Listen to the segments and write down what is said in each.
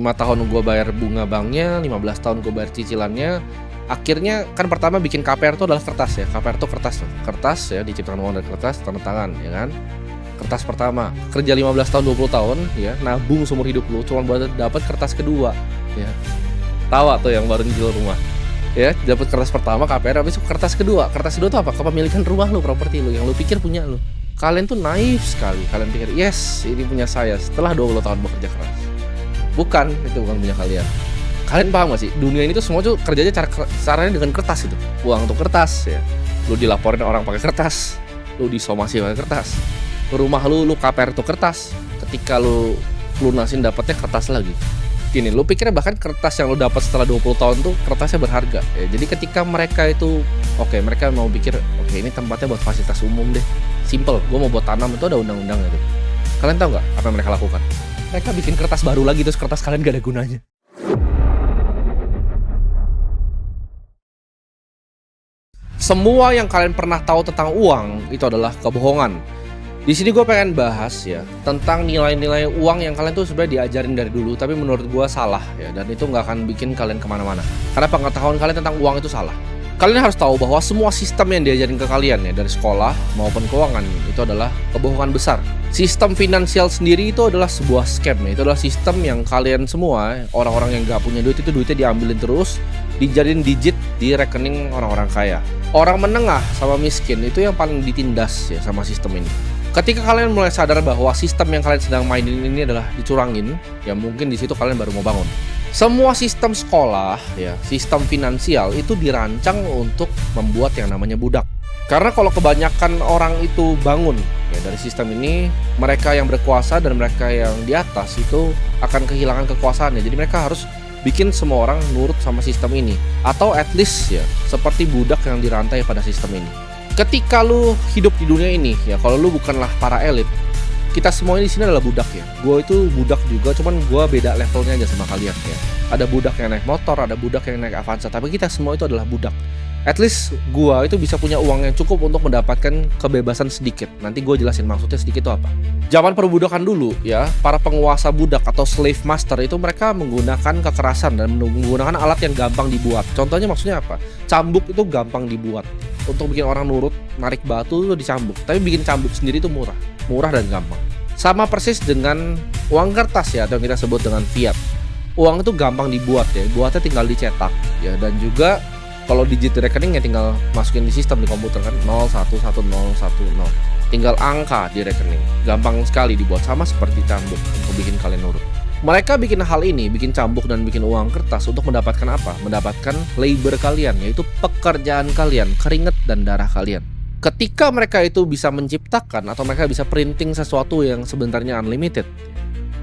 5 tahun gue bayar bunga banknya, 15 tahun gue bayar cicilannya. Akhirnya kan pertama bikin KPR itu adalah kertas ya. KPR itu kertas tuh. Kertas ya, diciptakan uang dari kertas, tanda tangan ya kan. Kertas pertama, kerja 15 tahun 20 tahun ya, nabung seumur hidup lu cuma buat dapat kertas kedua ya. Tawa tuh yang baru nyicil rumah. Ya, dapat kertas pertama KPR, habis itu kertas kedua. Kertas kedua tuh apa? Kepemilikan rumah lu, properti lu yang lu pikir punya lu. Kalian tuh naif sekali. Kalian pikir, "Yes, ini punya saya setelah 20 tahun bekerja keras." Bukan, itu bukan punya kalian. Kalian paham gak sih? Dunia ini tuh semua tuh kerjanya caranya dengan kertas itu. Uang untuk kertas ya. Lu dilaporin orang pakai kertas. Lu disomasi pakai kertas. Rumah lu KPR tuh kertas. Ketika lu lunasin dapatnya kertas lagi. Gini, lu pikirnya bahkan kertas yang lu dapat setelah 20 tahun tuh kertasnya berharga ya. Jadi ketika mereka itu mereka mau pikir, ini tempatnya buat fasilitas umum deh. Simple, gua mau buat tanam itu ada undang-undang gitu. Kalian tahu nggak apa yang mereka lakukan? Mereka bikin kertas baru lagi, terus kertas kalian gak ada gunanya. Semua yang kalian pernah tahu tentang uang itu adalah kebohongan. Di sini gue pengen bahas ya tentang nilai-nilai uang yang kalian tuh sebenarnya diajarin dari dulu, tapi menurut gue salah ya, dan itu nggak akan bikin kalian kemana-mana. Karena pengetahuan kalian tentang uang itu salah. Kalian harus tahu bahwa semua sistem yang diajarin ke kalian ya, dari sekolah maupun keuangan, itu adalah kebohongan besar. Sistem finansial sendiri itu adalah sebuah scam ya. Itu adalah sistem yang kalian semua, orang-orang yang nggak punya duit itu duitnya diambilin terus, dijadiin digit di rekening orang-orang kaya. Orang menengah sama miskin itu yang paling ditindas ya sama sistem ini. Ketika kalian mulai sadar bahwa sistem yang kalian sedang mainin ini adalah dicurangin, ya mungkin di situ kalian baru mau bangun. Semua sistem sekolah, ya, sistem finansial itu dirancang untuk membuat yang namanya budak. Karena kalau kebanyakan orang itu bangun ya dari sistem ini, mereka yang berkuasa dan mereka yang di atas itu akan kehilangan kekuasaannya. Jadi mereka harus bikin semua orang nurut sama sistem ini, atau at least ya seperti budak yang dirantai pada sistem ini. Ketika lu hidup di dunia ini ya, kalau lu bukanlah para elit, kita semua di sini adalah budak ya. Gue itu budak juga, cuman gue beda levelnya aja sama kalian ya. Ada budak yang naik motor, ada budak yang naik Avanza, tapi kita semua itu adalah budak. At least gue itu bisa punya uang yang cukup untuk mendapatkan kebebasan sedikit. Nanti gue jelasin maksudnya sedikit itu apa. Zaman perbudakan dulu ya, para penguasa budak atau slave master itu mereka menggunakan kekerasan dan menggunakan alat yang gampang dibuat. Contohnya maksudnya apa? Cambuk itu gampang dibuat. Untuk bikin orang nurut, narik batu itu dicambuk. Tapi bikin cambuk sendiri itu murah dan gampang. Sama persis dengan uang kertas ya, atau yang kita sebut dengan fiat. Uang itu gampang dibuat ya, buatnya tinggal dicetak ya, dan juga kalau digit rekening ya tinggal masukin di sistem di komputer kan 011010. Tinggal angka di rekening. Gampang sekali dibuat, sama seperti cambuk untuk bikin kalian nurut. Mereka bikin hal ini, bikin cambuk dan bikin uang kertas untuk mendapatkan apa? Mendapatkan labor kalian, yaitu pekerjaan kalian, keringat dan darah kalian. Ketika mereka itu bisa menciptakan atau mereka bisa printing sesuatu yang sebenarnya unlimited,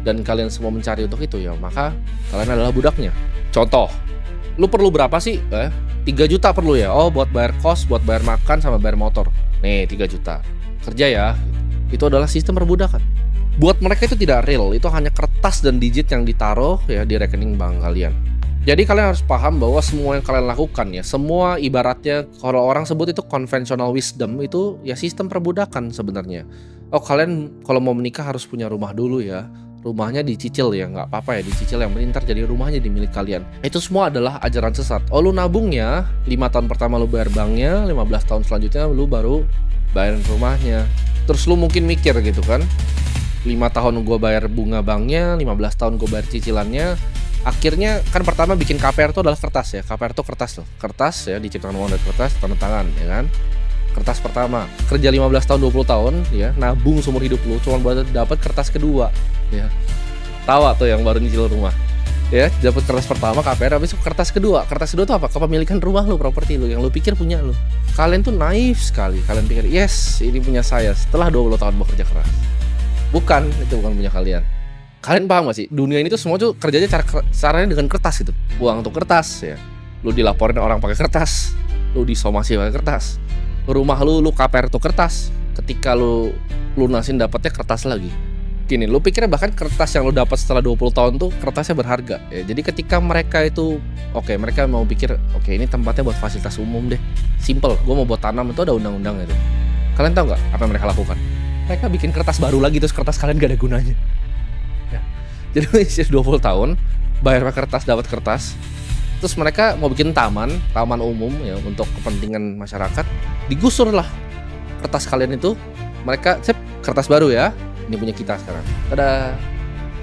dan kalian semua mencari untuk itu ya, maka kalian adalah budaknya. Contoh, lu perlu berapa sih? 3 juta perlu ya? Oh, buat bayar kos, buat bayar makan sama bayar motor. Nih 3 juta. Kerja ya. Itu adalah sistem perbudakan. Buat mereka itu tidak real, itu hanya kertas dan digit yang ditaruh ya di rekening bank kalian. Jadi kalian harus paham bahwa semua yang kalian lakukan ya, semua ibaratnya kalau orang sebut itu conventional wisdom, itu ya sistem perbudakan sebenarnya. Oh, kalian kalau mau menikah harus punya rumah dulu ya. Rumahnya dicicil ya, nggak apa-apa ya dicicil, yang penting ntar jadi rumahnya di milik kalian. Itu semua adalah ajaran sesat. Oh, lu nabung ya, 5 tahun pertama lu bayar banknya, 15 tahun selanjutnya lu baru bayarin rumahnya. Terus lu mungkin mikir gitu kan, 5 tahun gue bayar bunga banknya, 15 tahun gue bayar cicilannya. Akhirnya kan pertama bikin KPR itu adalah kertas ya. KPR itu kertas loh. Kertas ya, diciptakan uang dari kertas, tanda tangan ya kan. Kertas pertama, kerja 15 tahun 20 tahun ya, nabung seumur hidup lu cuma buat dapat kertas kedua ya. Tawa tuh yang baru nyicil rumah. Ya, dapat kertas pertama KPR, habis itu kertas kedua. Kertas kedua tuh apa? Kepemilikan rumah lu, properti lu yang lu pikir punya lu. Kalian tuh naif sekali. Kalian pikir, "Yes, ini punya saya setelah 20 tahun bekerja keras." Bukan, itu bukan punya kalian. Kalian paham gak sih? Dunia ini tuh semua tuh kerjanya caranya dengan kertas itu. Uang untuk kertas ya. Lu dilaporin orang pakai kertas. Lu disomasi pakai kertas. Rumah lu KPR tuh kertas. Ketika lu lunasin dapatnya kertas lagi. Gini, lu pikirnya bahkan kertas yang lu dapat setelah 20 tahun tuh kertasnya berharga ya. Jadi ketika mereka itu mereka mau pikir, ini tempatnya buat fasilitas umum deh. Simple, gua mau buat tanam itu ada undang-undang itu. Kalian tahu nggak apa yang mereka lakukan? Mereka bikin kertas baru lagi, terus kertas kalian gak ada gunanya. Ya. Jadi usia 20 tahun, bayar pakai kertas dapat kertas. Terus mereka mau bikin taman umum ya untuk kepentingan masyarakat. Digusur lah kertas kalian itu. Mereka sip, kertas baru ya. Ini punya kita sekarang. Tada.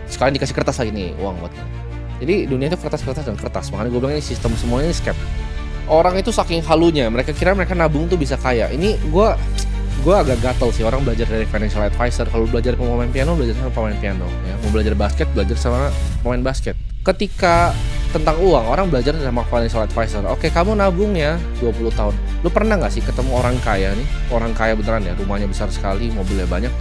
Sekalian dikasih kertas lagi nih, uang buat kalian. Jadi dunia itu kertas dan kertas. Makanya gue bilang ini sistem semuanya ini scam. Orang itu saking halunya, mereka kira mereka nabung tuh bisa kaya. Ini gue agak gatel sih, orang belajar dari financial advisor. Kalau belajar sama pemain piano, belajar sama pemain piano ya. Mau belajar basket, belajar sama pemain basket. Ketika tentang uang, orang belajar sama financial advisor. Oke, kamu nabung ya 20 tahun. Lu pernah gak sih ketemu orang kaya nih? Orang kaya beneran ya, rumahnya besar sekali, mobilnya banyak.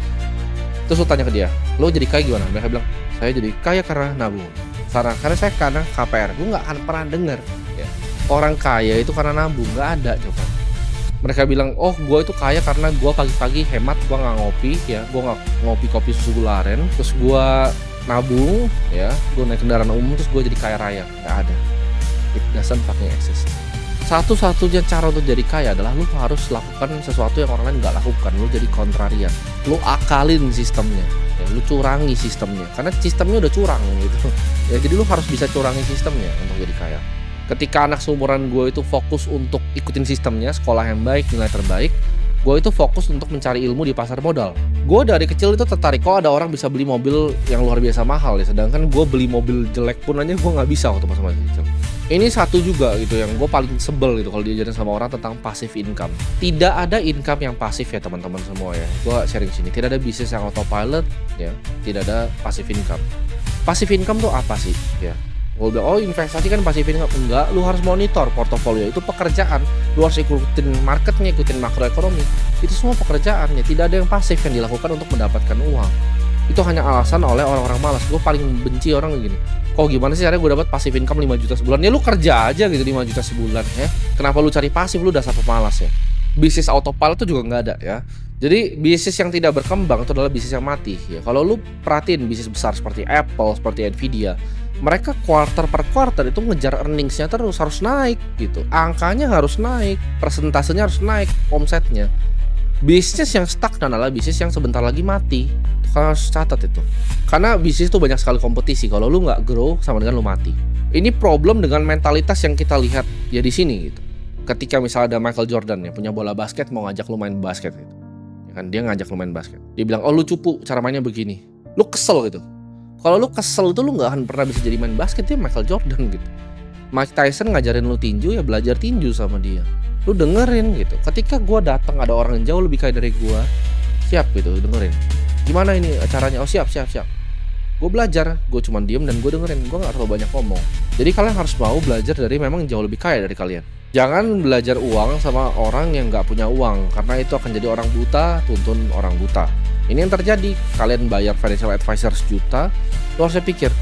Terus lu tanya ke dia, lu jadi kaya gimana? Mereka bilang, saya jadi kaya karena nabung. Karena saya KPR. Gue gak akan pernah denger ya. Orang kaya itu karena nabung, gak ada coba. Mereka bilang, oh gue itu kaya karena gue pagi-pagi hemat, gue gak ngopi ya. Gue gak ngopi kopi susu gula aren. Terus gue nabung ya, gue naik kendaraan umum, terus gue jadi kaya raya. Gak ada. It doesn't fucking exist. Satu-satunya cara untuk jadi kaya adalah lu harus lakukan sesuatu yang orang lain gak lakukan. Lu jadi kontrarian. Lu akalin sistemnya ya, lu curangi sistemnya. Karena sistemnya udah curang gitu ya, jadi lu harus bisa curangi sistemnya untuk jadi kaya. Ketika anak seumuran gue itu fokus untuk ikutin sistemnya, sekolah yang baik, nilai terbaik, gue itu fokus untuk mencari ilmu di pasar modal. Gue dari kecil itu tertarik, kok ada orang bisa beli mobil yang luar biasa mahal ya, sedangkan gue beli mobil jelek pun aja gue nggak bisa waktu masih kecil. Ini satu juga gitu yang gue paling sebel gitu kalau diajarin sama orang tentang passive income. Tidak ada income yang pasif ya teman-teman semua ya. Gue sharing sini, tidak ada bisnis yang autopilot ya, tidak ada passive income. Passive income tuh apa sih ya? Gue bilang, oh investasi kan passive income. Enggak, lu harus monitor portofolio. Itu pekerjaan. Lu harus ikutin marketnya, ikutin makroekonomi. Itu semua pekerjaan ya. Tidak ada yang pasif yang dilakukan untuk mendapatkan uang. Itu hanya alasan oleh orang-orang malas. Gue paling benci orang gini, kok gimana sih caranya gue dapat passive income 5 juta sebulan? Ya lu kerja aja gitu 5 juta sebulan ya. Kenapa lu cari pasif? Lu dasar pemalas ya. Bisnis autopilot itu juga nggak ada ya. Jadi bisnis yang tidak berkembang itu adalah bisnis yang mati ya. Kalau lu perhatiin bisnis besar seperti Apple, seperti Nvidia, mereka quarter per quarter itu ngejar earningsnya terus harus naik gitu. Angkanya harus naik, persentasenya harus naik, omsetnya. Bisnis yang stagnan adalah bisnis yang sebentar lagi mati. Kalian harus catat itu. Karena bisnis itu banyak sekali kompetisi. Kalau lu nggak grow sama dengan lu mati. Ini problem dengan mentalitas yang kita lihat ya di sini gitu. Ketika misalnya ada Michael Jordan ya punya bola basket mau ngajak lu main basket gitu. Ya kan dia ngajak lu main basket. Dia bilang, "Oh lu cupu, cara mainnya begini." Lu kesel gitu. Kalau lu kesel tuh lu gak akan pernah bisa jadi main basket, dia Michael Jordan gitu. Mike Tyson ngajarin lu tinju ya belajar tinju sama dia. Lu dengerin gitu. Ketika gua datang ada orang yang jauh lebih kaya dari gua, siap gitu dengerin. Gimana ini acaranya? Oh siap. Gue belajar, gue cuma diem dan gue dengerin. Gue gak terlalu banyak ngomong. Jadi kalian harus mau belajar dari memang jauh lebih kaya dari kalian. Jangan belajar uang sama orang yang gak punya uang, karena itu akan jadi orang buta tuntun orang buta. Ini yang terjadi. Kalian bayar financial advisor 1 juta, lu harusnya pikir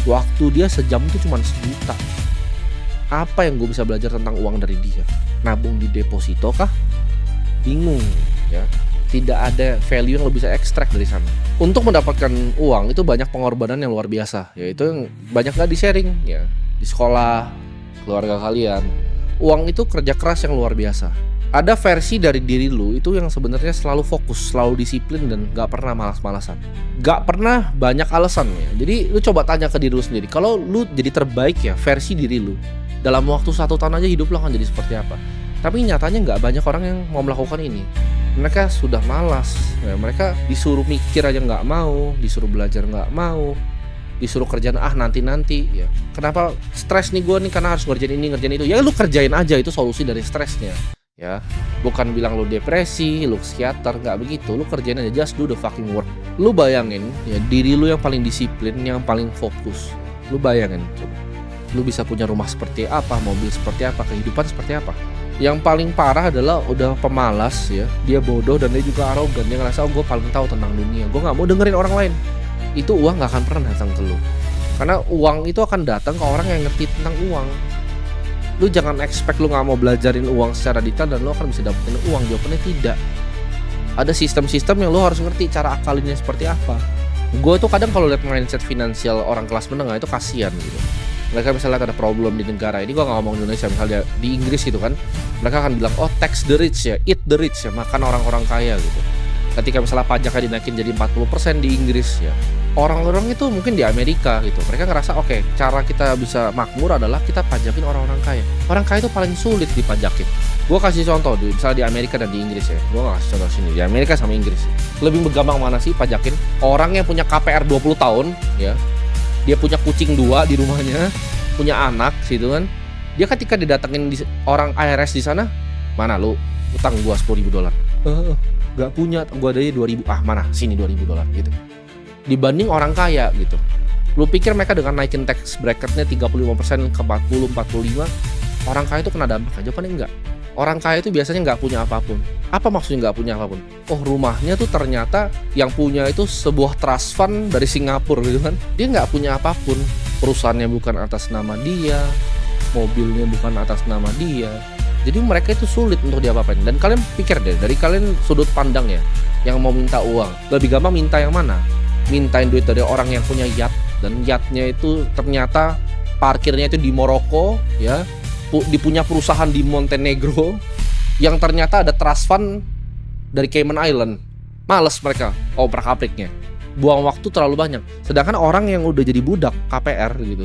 waktu dia sejam itu cuma 1 juta. Apa yang gue bisa belajar tentang uang dari dia? Nabung di deposito kah? Bingung ya. Tidak ada value yang lo bisa ekstrak dari sana. Untuk mendapatkan uang itu banyak pengorbanan yang luar biasa. Yaitu yang banyak gak di-sharing ya. Di sekolah, keluarga kalian. Uang itu kerja keras yang luar biasa. Ada versi dari diri lu itu yang sebenarnya selalu fokus, selalu disiplin dan gak pernah malas-malasan. Gak pernah banyak alasan ya. Jadi lu coba tanya ke diri lu sendiri. Kalau lu jadi terbaik ya versi diri lu, dalam waktu 1 tahun aja hidup lu akan jadi seperti apa. Tapi nyatanya gak banyak orang yang mau melakukan ini. Mereka sudah malas ya, mereka disuruh mikir aja gak mau, disuruh belajar gak mau, disuruh kerjaan nanti ya. Kenapa stres nih gue nih karena harus ngerjain ini ngerjain itu. Ya lu kerjain aja, itu solusi dari stresnya ya. Bukan bilang lu depresi, lu psikiater, gak begitu. Lu kerjain aja, just do the fucking work. Lu bayangin ya, diri lu yang paling disiplin, yang paling fokus. Lu bayangin coba, lu bisa punya rumah seperti apa, mobil seperti apa, kehidupan seperti apa. Yang paling parah adalah udah pemalas ya, dia bodoh dan dia juga arogan. Dia ngerasa, oh gue paling tahu tentang dunia, gue gak mau dengerin orang lain. Itu uang gak akan pernah datang ke lu. Karena uang itu akan datang ke orang yang ngerti tentang uang. Lu jangan expect lu gak mau belajarin uang secara detail dan lu akan bisa dapetin uang. Jawabannya tidak. Ada sistem-sistem yang lu harus ngerti cara akalinnya seperti apa. Gue tuh kadang kalau lihat mindset finansial orang kelas menengah itu kasihan gitu. Mereka misalnya ada problem di negara ini, gue gak ngomong Indonesia, misalnya di Inggris gitu kan, mereka akan bilang, oh tax the rich ya, eat the rich ya, makan orang-orang kaya gitu. Ketika misalnya pajaknya dinaikin jadi 40% di Inggris ya. Orang-orang itu mungkin di Amerika gitu. Mereka ngerasa oke, cara kita bisa makmur adalah kita pajakin orang-orang kaya. Orang kaya itu paling sulit dipajakin. Gue kasih contoh misalnya di Amerika dan di Inggris ya. Gue gak kasih contoh sini. Di Amerika sama Inggris. Lebih gampang mana sih pajakin? Orang yang punya KPR 20 tahun ya. Dia punya kucing 2 di rumahnya, punya anak gitu kan. Dia ketika didatengin orang IRS di sana, mana lu utang gua $10.000. Gak punya, gua ada 2.000. Mana sini $2.000 gitu. Dibanding orang kaya gitu. Lu pikir mereka dengan naikin tax bracketnya 35% ke 40, 45, orang kaya itu kena dampak? Jawabannya enggak. Orang kaya itu biasanya nggak punya apapun. Apa maksudnya nggak punya apapun? Oh, rumahnya tuh ternyata yang punya itu sebuah trust fund dari Singapura gitu kan. Dia nggak punya apapun. Perusahaannya bukan atas nama dia, mobilnya bukan atas nama dia. Jadi mereka itu sulit untuk diapa-apain. Dan kalian pikir deh, dari kalian sudut pandang ya, yang mau minta uang, lebih gampang minta yang mana? Mintain duit dari orang yang punya yacht, dan yachtnya itu ternyata parkirnya itu di Maroko ya, punya perusahaan di Montenegro yang ternyata ada trust fund dari Cayman Island. Males mereka oper-apriknya, buang waktu terlalu banyak. Sedangkan orang yang udah jadi budak KPR gitu,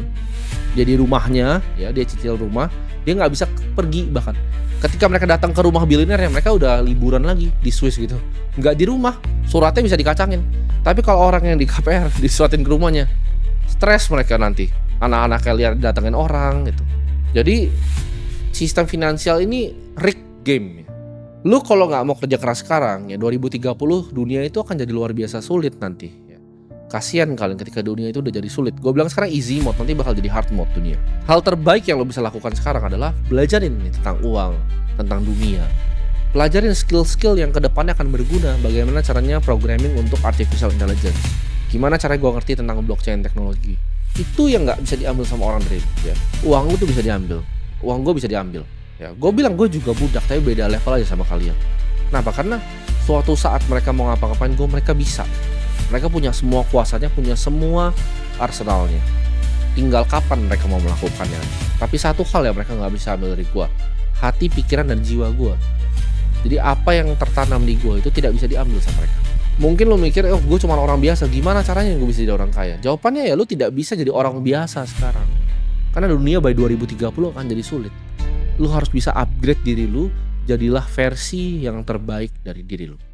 jadi rumahnya ya, dia cicil rumah, dia nggak bisa pergi. Bahkan ketika mereka datang ke rumah bilioner ya, mereka udah liburan lagi di Swiss gitu, nggak di rumah, suratnya bisa dikacangin. Tapi kalau orang yang di KPR disuatin ke rumahnya, stres mereka nanti, anak-anaknya lihat datengin orang gitu. Jadi sistem finansial ini rigged game ya. Lu kalau nggak mau kerja keras sekarang ya, 2030 dunia itu akan jadi luar biasa sulit nanti ya. Kasian kalian ketika dunia itu udah jadi sulit. Gue bilang sekarang easy mode, nanti bakal jadi hard mode dunia. Hal terbaik yang lo bisa lakukan sekarang adalah belajarin nih tentang uang, tentang dunia. Pelajarin skill-skill yang kedepannya akan berguna. Bagaimana caranya programming untuk artificial intelligence, gimana caranya gue ngerti tentang blockchain teknologi. Itu yang nggak bisa diambil sama orang dari ya. Uang lu tuh bisa diambil, uang gue bisa diambil ya. Gue bilang gue juga budak, tapi beda level aja sama kalian. Kenapa? Karena suatu saat mereka mau ngapa-ngapain mereka bisa. Mereka punya semua kuasanya, punya semua arsenalnya. Tinggal kapan mereka mau melakukannya. Tapi satu hal yang mereka nggak bisa ambil dari gue, hati, pikiran, dan jiwa gue. Jadi apa yang tertanam di gue itu tidak bisa diambil sama mereka. Mungkin lo mikir, oh gue cuma orang biasa, gimana caranya gue bisa jadi orang kaya? Jawabannya ya, lo tidak bisa jadi orang biasa sekarang. Karena dunia by 2030 akan jadi sulit. Lo harus bisa upgrade diri lo, jadilah versi yang terbaik dari diri lo.